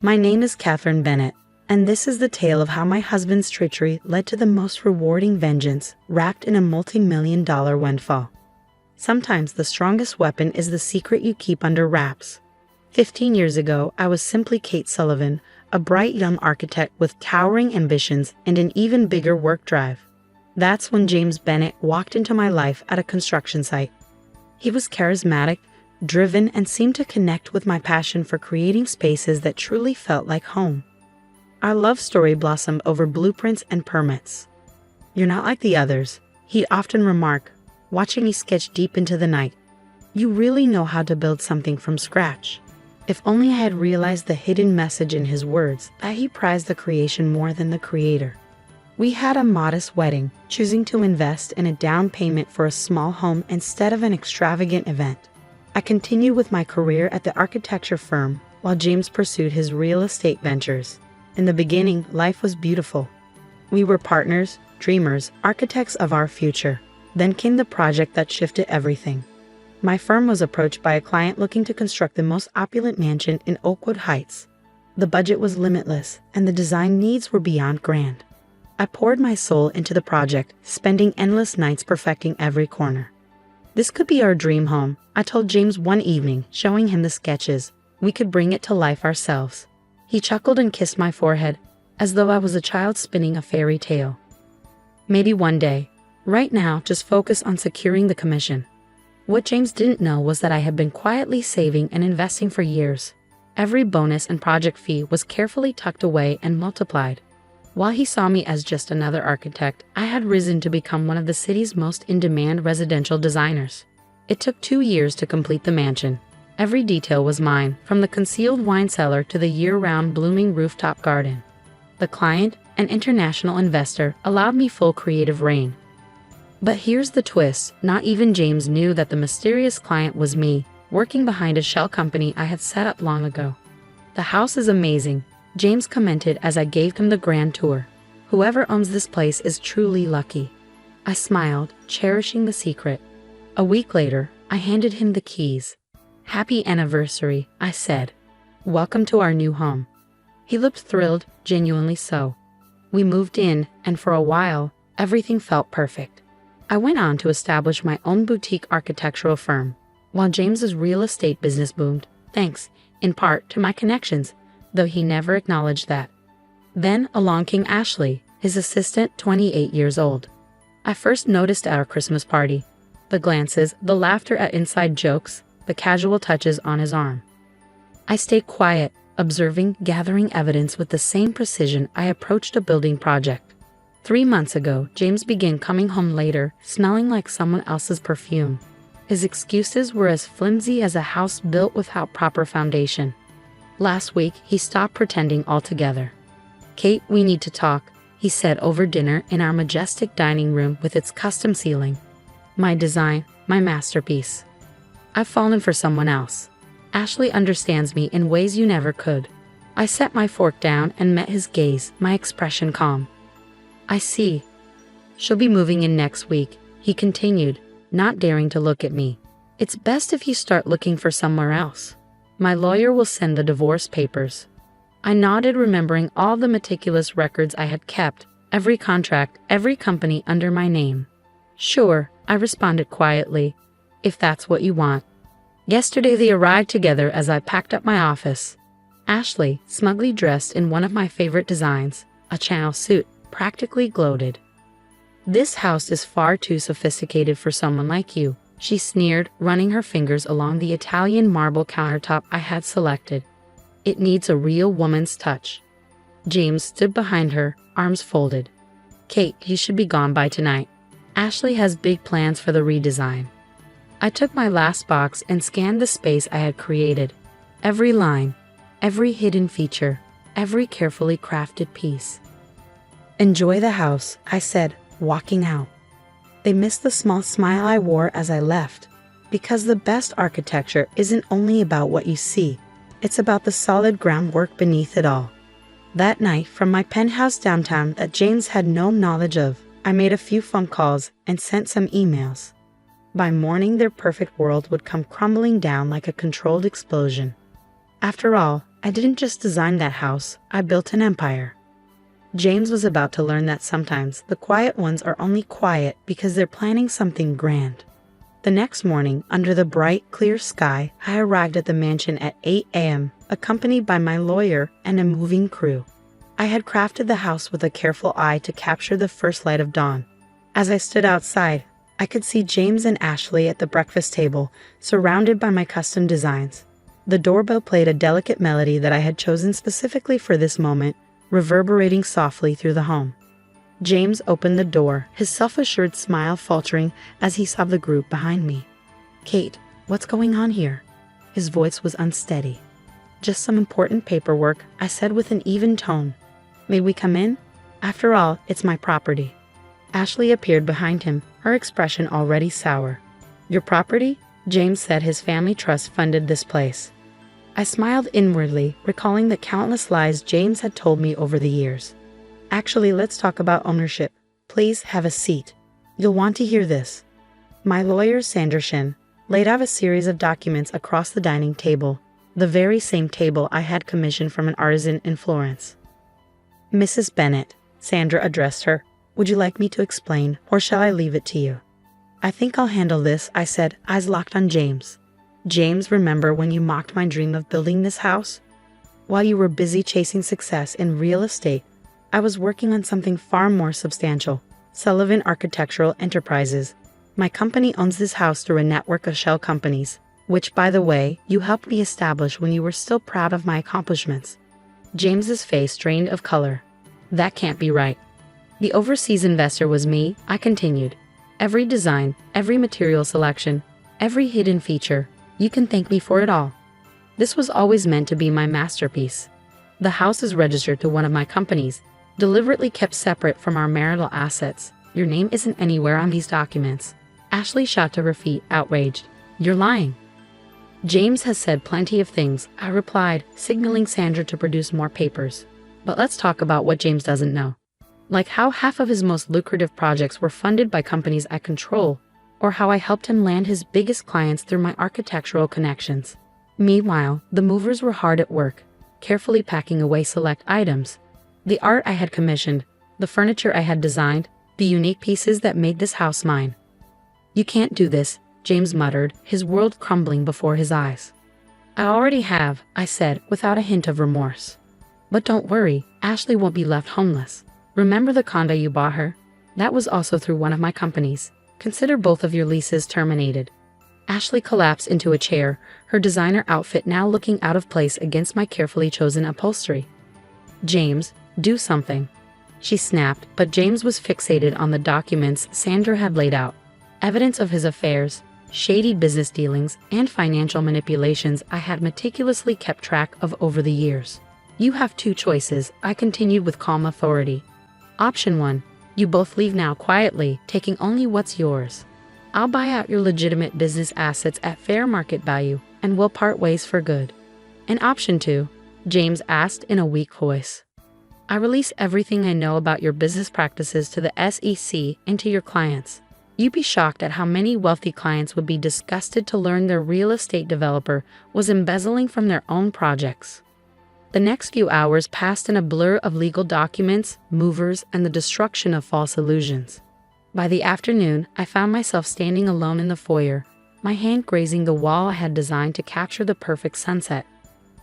My name is Catherine Bennett, and this is the tale of how my husband's treachery led to the most rewarding vengeance wrapped in a multi-million-dollar windfall. Sometimes the strongest weapon is the secret you keep under wraps. 15 years ago, I was simply Kate Sullivan, a bright young architect with towering ambitions and an even bigger work drive. That's when James Bennett walked into my life at a construction site. He was charismatic, driven, and seemed to connect with my passion for creating spaces that truly felt like home. Our love story blossomed over blueprints and permits. "You're not like the others," he'd often remark, watching me sketch deep into the night. "You really know how to build something from scratch." If only I had realized the hidden message in his words, that he prized the creation more than the creator. We had a modest wedding, choosing to invest in a down payment for a small home instead of an extravagant event. I continued with my career at the architecture firm, while James pursued his real estate ventures. In the beginning, life was beautiful. We were partners, dreamers, architects of our future. Then came the project that shifted everything. My firm was approached by a client looking to construct the most opulent mansion in Oakwood Heights. The budget was limitless, and the design needs were beyond grand. I poured my soul into the project, spending endless nights perfecting every corner. "This could be our dream home," I told James one evening, showing him the sketches. "We could bring it to life ourselves." He chuckled and kissed my forehead, as though I was a child spinning a fairy tale. "Maybe one day. Right now, just focus on securing the commission." What James didn't know was that I had been quietly saving and investing for years. Every bonus and project fee was carefully tucked away and multiplied. While he saw me as just another architect, I had risen to become one of the city's most in-demand residential designers. It took 2 years to complete the mansion. Every detail was mine, from the concealed wine cellar to the year-round blooming rooftop garden. The client, an international investor, allowed me full creative reign. But here's the twist: not even James knew that the mysterious client was me, working behind a shell company I had set up long ago. "The house is amazing," James commented as I gave him the grand tour. "Whoever owns this place is truly lucky." I smiled, cherishing the secret. A week later, I handed him the keys. "Happy anniversary," I said. "Welcome to our new home." He looked thrilled, genuinely so. We moved in, and for a while, everything felt perfect. I went on to establish my own boutique architectural firm, while James's real estate business boomed, thanks, in part, to my connections, though he never acknowledged that. Then along came Ashley, his assistant, 28 years old. I first noticed at our Christmas party. The glances, the laughter at inside jokes, the casual touches on his arm. I stayed quiet, observing, gathering evidence with the same precision I approached a building project. 3 months ago, James began coming home later, smelling like someone else's perfume. His excuses were as flimsy as a house built without proper foundation. Last week, he stopped pretending altogether. "Kate, we need to talk," he said over dinner in our majestic dining room with its custom ceiling. "My design, my masterpiece. I've fallen for someone else. Ashley understands me in ways you never could." I set my fork down and met his gaze, my expression calm. "I see. She'll be moving in next week," he continued, not daring to look at me. "It's best if you start looking for somewhere else. My lawyer will send the divorce papers." I nodded, remembering all the meticulous records I had kept, every contract, every company under my name. "Sure," I responded quietly, "if that's what you want." Yesterday they arrived together as I packed up my office. Ashley, smugly dressed in one of my favorite designs, a Chanel suit, practically gloated. "This house is far too sophisticated for someone like you," she sneered, running her fingers along the Italian marble countertop I had selected. "It needs a real woman's touch." James stood behind her, arms folded. "Kate, you should be gone by tonight. Ashley has big plans for the redesign." I took my last box and scanned the space I had created. Every line, every hidden feature, every carefully crafted piece. "Enjoy the house," I said, walking out. They missed the small smile I wore as I left, because the best architecture isn't only about what you see, it's about the solid groundwork beneath it all. That night, from my penthouse downtown that James had no knowledge of, I made a few phone calls and sent some emails. By morning, their perfect world would come crumbling down like a controlled explosion. After all, I didn't just design that house, I built an empire. James was about to learn that sometimes the quiet ones are only quiet because they're planning something grand. The next morning, under the bright, clear sky, I arrived at the mansion at 8 a.m., accompanied by my lawyer and a moving crew. I had crafted the house with a careful eye to capture the first light of dawn. As I stood outside, I could see James and Ashley at the breakfast table, surrounded by my custom designs. The doorbell played a delicate melody that I had chosen specifically for this moment, reverberating softly through the home. James opened the door, his self-assured smile faltering as he saw the group behind me. "Kate, what's going on here?" His voice was unsteady. "Just some important paperwork," I said with an even tone. "May we come in? After all, it's my property." Ashley appeared behind him, her expression already sour. "Your property?" James said his family trust funded this place. I smiled inwardly, recalling the countless lies James had told me over the years. "Actually, let's talk about ownership. Please have a seat. You'll want to hear this." My lawyer, Sanderson, laid out a series of documents across the dining table, the very same table I had commissioned from an artisan in Florence. "Mrs. Bennett," Sandra addressed her, "would you like me to explain, or shall I leave it to you?" "I think I'll handle this," I said, eyes locked on James. "James, remember when you mocked my dream of building this house? While you were busy chasing success in real estate, I was working on something far more substantial, Sullivan Architectural Enterprises. My company owns this house through a network of shell companies, which, by the way, you helped me establish when you were still proud of my accomplishments." James's face drained of color. "That can't be right." "The overseas investor was me," I continued. "Every design, every material selection, every hidden feature, you can thank me for it all. This was always meant to be my masterpiece. The house is registered to one of my companies, deliberately kept separate from our marital assets. Your name isn't anywhere on these documents." Ashley shot to her feet, outraged. "You're lying." "James has said plenty of things," I replied, signaling Sandra to produce more papers. "But let's talk about what James doesn't know. Like how half of his most lucrative projects were funded by companies I control, or how I helped him land his biggest clients through my architectural connections. Meanwhile, the movers were hard at work, carefully packing away select items. The art I had commissioned, the furniture I had designed, the unique pieces that made this house mine." "You can't do this," James muttered, his world crumbling before his eyes. "I already have," I said, without a hint of remorse. "But don't worry, Ashley won't be left homeless. Remember the condo you bought her? That was also through one of my companies. Consider both of your leases terminated." Ashley collapsed into a chair, her designer outfit now looking out of place against my carefully chosen upholstery. "James, do something," she snapped, but James was fixated on the documents Sandra had laid out. Evidence of his affairs, shady business dealings, and financial manipulations I had meticulously kept track of over the years. "You have two choices," I continued with calm authority. "Option 1, you both leave now quietly, taking only what's yours. I'll buy out your legitimate business assets at fair market value, and we'll part ways for good." "And option 2, James asked in a weak voice. "I release everything I know about your business practices to the SEC and to your clients. You'd be shocked at how many wealthy clients would be disgusted to learn their real estate developer was embezzling from their own projects." The next few hours passed in a blur of legal documents, movers, and the destruction of false illusions. By the afternoon, I found myself standing alone in the foyer, my hand grazing the wall I had designed to capture the perfect sunset.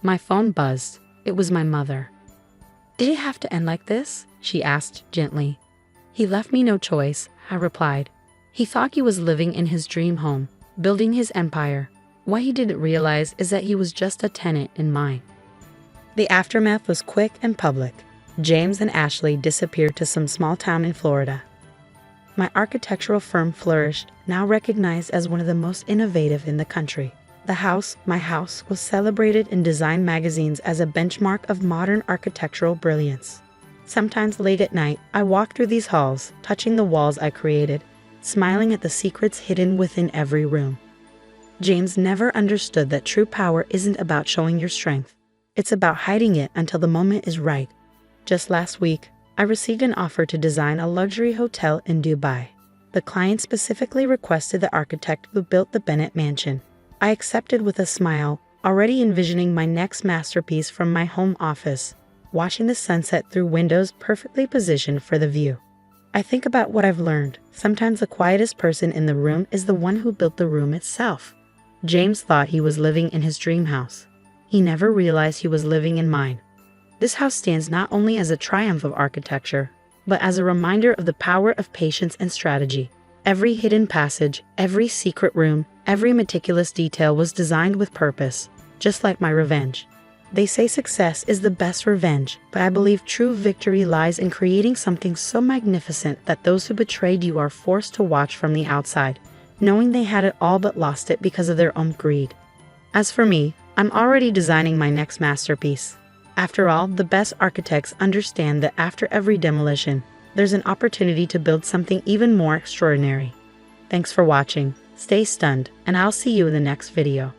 My phone buzzed. It was my mother. "Did it have to end like this?" she asked gently. "He left me no choice," I replied. "He thought he was living in his dream home, building his empire. What he didn't realize is that he was just a tenant in mine." The aftermath was quick and public. James and Ashley disappeared to some small town in Florida. My architectural firm flourished, now recognized as one of the most innovative in the country. The house, my house, was celebrated in design magazines as a benchmark of modern architectural brilliance. Sometimes late at night, I walked through these halls, touching the walls I created, smiling at the secrets hidden within every room. James never understood that true power isn't about showing your strength. It's about hiding it until the moment is right. Just last week, I received an offer to design a luxury hotel in Dubai. The client specifically requested the architect who built the Bennett mansion. I accepted with a smile, already envisioning my next masterpiece from my home office, watching the sunset through windows perfectly positioned for the view. I think about what I've learned. Sometimes the quietest person in the room is the one who built the room itself. James thought he was living in his dream house. He never realized he was living in mine. This house stands not only as a triumph of architecture, but as a reminder of the power of patience and strategy. Every hidden passage, every secret room, every meticulous detail was designed with purpose, just like my revenge. They say success is the best revenge, but I believe true victory lies in creating something so magnificent that those who betrayed you are forced to watch from the outside, knowing they had it all but lost it because of their own greed. As for me, I'm already designing my next masterpiece. After all, the best architects understand that after every demolition, there's an opportunity to build something even more extraordinary. Thanks for watching, stay stunned, and I'll see you in the next video.